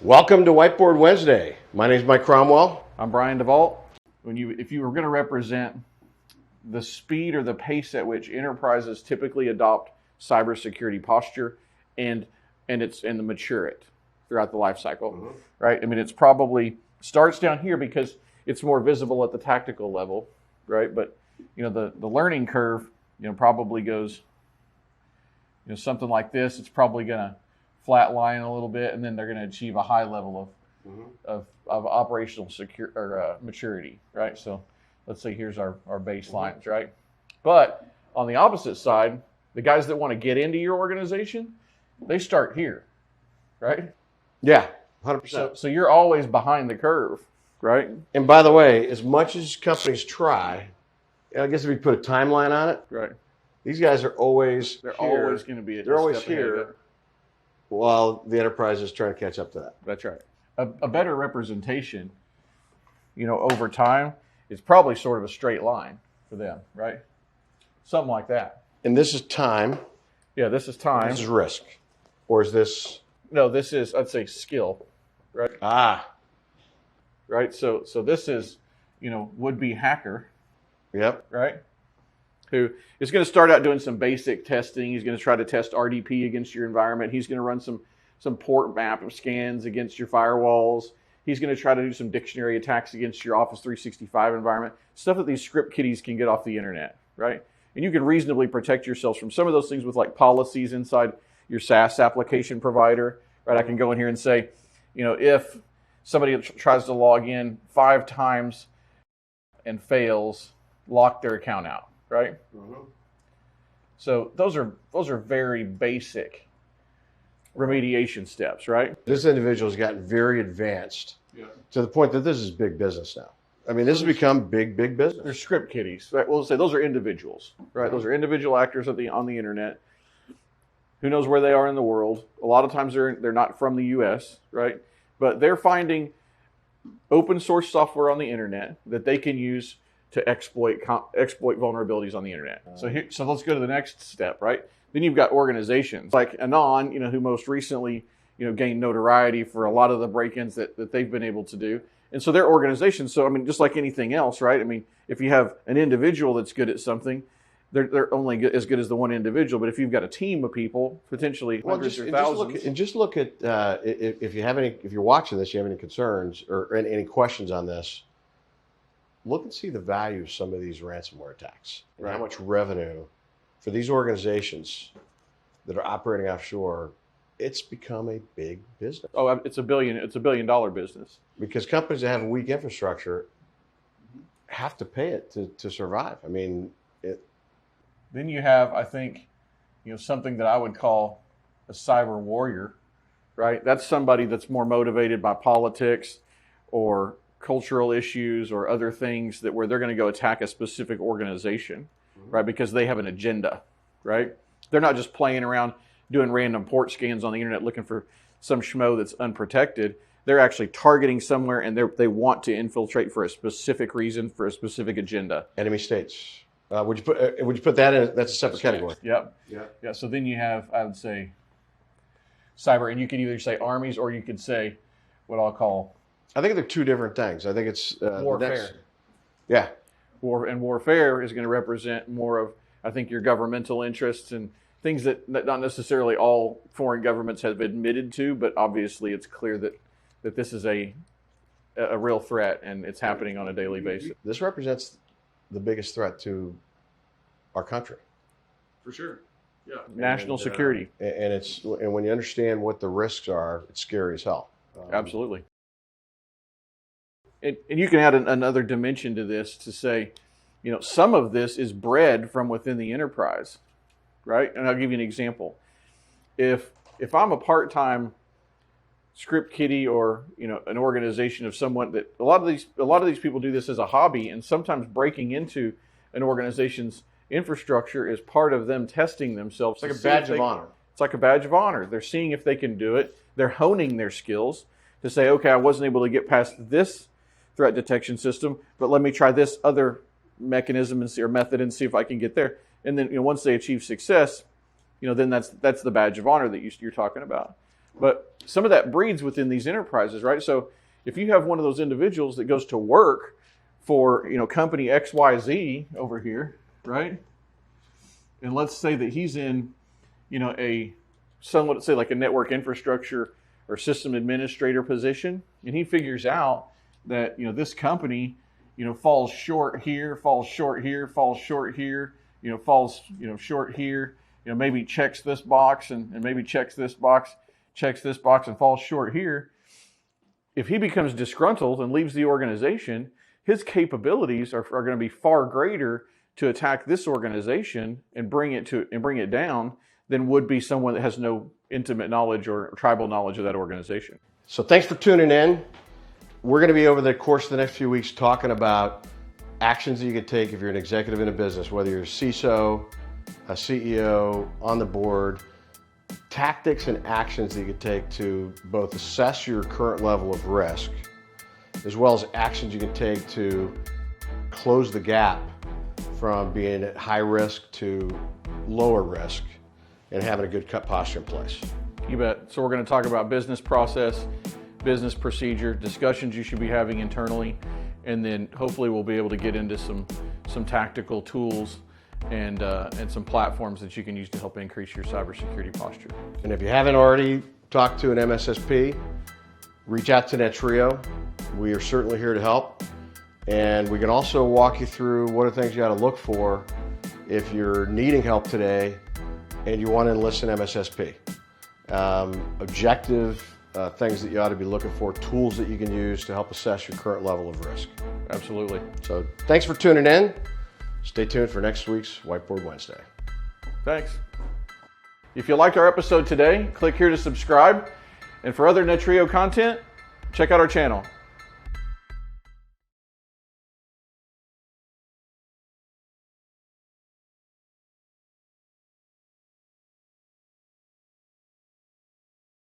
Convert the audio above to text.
Welcome to Whiteboard Wednesday. My name is Mike Cromwell. I'm Brian DeVault. If you were going to represent the speed or the pace at which enterprises typically adopt cybersecurity posture and the mature it throughout the life cycle, right? I mean, it's probably starts down here because it's more visible at the tactical level, right? But the learning curve, probably goes, something like this. It's probably going to flatline a little bit, and then they're going to achieve a high level of operational maturity, right? So let's say here's our baselines, right? But on the opposite side, the guys that want to get into your organization, they start here, right? Yeah, 100%. So you're always behind the curve, right? And by the way, as much as companies try, I guess if we put a timeline on it, right? These guys are always always going to be they're always here while the enterprise is trying to catch up to that. That's right. A better representation, over time, is probably sort of a straight line for them, right? Something like that. And this is time. Yeah, this is time. This is risk. Or is this? No, this is, I'd say, skill, right? Right. So this is, would-be hacker. Yep. Right. Who is going to start out doing some basic testing. He's going to try to test RDP against your environment. He's going to run some port map scans against your firewalls. He's going to try to do some dictionary attacks against your Office 365 environment, stuff that these script kiddies can get off the internet, right? And you can reasonably protect yourselves from some of those things with like policies inside your SaaS application provider, right? I can go in here and say, if somebody tries to log in 5 times and fails, lock their account out, right? So those are very basic remediation steps, right? This individual has gotten very advanced to the point that this is big business now. I mean, this has become big business. They're script kiddies, right? We'll say those are individuals, right? Those are individual actors on the internet. Who knows where they are in the world? A lot of times they're not from the U.S., right? But they're finding open source software on the internet that they can use to exploit vulnerabilities on the internet. So let's go to the next step, right? Then you've got organizations like Anon, who most recently, gained notoriety for a lot of the break-ins that they've been able to do. And so they're organizations. So, I mean, just like anything else, right? I mean, if you have an individual that's good at something, they're only as good as the one individual. But if you've got a team of people, potentially hundreds or thousands. Just look at if you're watching this, you have any concerns or any questions on this, look and see the value of some of these ransomware attacks and how much revenue for these organizations that are operating offshore. It's become a big business. Oh, it's a $1 billion business. Because companies that have a weak infrastructure have to pay it to survive. I mean, Then you have, I think, something that I would call a cyber warrior, right? That's somebody that's more motivated by politics or cultural issues or other things where they're going to go attack a specific organization, right? Because they have an agenda, right? They're not just playing around doing random port scans on the internet looking for some schmo that's unprotected. They're actually targeting somewhere, and they want to infiltrate for a specific reason, for a specific agenda. Enemy states. Would you put that in? That's a separate category. Yep. Yeah. So then you have, I would say, cyber, and you could either say armies or you could say what I'll call. I think they're two different things. I think it's warfare. Yeah. Warfare is going to represent more of, I think, your governmental interests and things that not necessarily all foreign governments have admitted to, but obviously it's clear that this is a real threat and it's happening on a daily basis. This represents the biggest threat to our country. For sure. Yeah. National security. And when you understand what the risks are, it's scary as hell. Absolutely. And you can add another dimension to this to say, some of this is bred from within the enterprise, right? And I'll give you an example. If I'm a part-time script kiddie or an organization of someone that a lot of these people do this as a hobby, and sometimes breaking into an organization's infrastructure is part of them testing themselves. It's like a badge of honor. It's like a badge of honor. They're seeing if they can do it. They're honing their skills to say, okay, I wasn't able to get past this threat detection system, but let me try this other mechanism or method and see if I can get there. And then once they achieve success, then that's the badge of honor that you're talking about. But some of that breeds within these enterprises, right? So if you have one of those individuals that goes to work for, company XYZ over here, right? And let's say that he's in, let's say like a network infrastructure or system administrator position, and he figures out that, this company, falls short here, falls short here, falls short here, falls, short here, maybe checks this box and maybe checks this box and falls short here. If he becomes disgruntled and leaves the organization, his capabilities are going to be far greater to attack this organization and bring it down than would be someone that has no intimate knowledge or tribal knowledge of that organization. So thanks for tuning in. We're going to be over the course of the next few weeks talking about actions that you can take if you're an executive in a business, whether you're a CISO, a CEO, on the board, tactics and actions that you can take to both assess your current level of risk, as well as actions you can take to close the gap from being at high risk to lower risk and having a good cut posture in place. You bet. So we're going to talk about business process, business procedure, discussions you should be having internally, and then hopefully we'll be able to get into some tactical tools and some platforms that you can use to help increase your cybersecurity posture. And if you haven't already talked to an MSSP, reach out to Netrio. We are certainly here to help. And we can also walk you through what are things you got to look for if you're needing help today and you want to enlist an MSSP. Objective things that you ought to be looking for, tools that you can use to help assess your current level of risk. Absolutely. So thanks for tuning in. Stay tuned for next week's Whiteboard Wednesday. Thanks. If you liked our episode today, click here to subscribe. And for other Netrio content, check out our channel.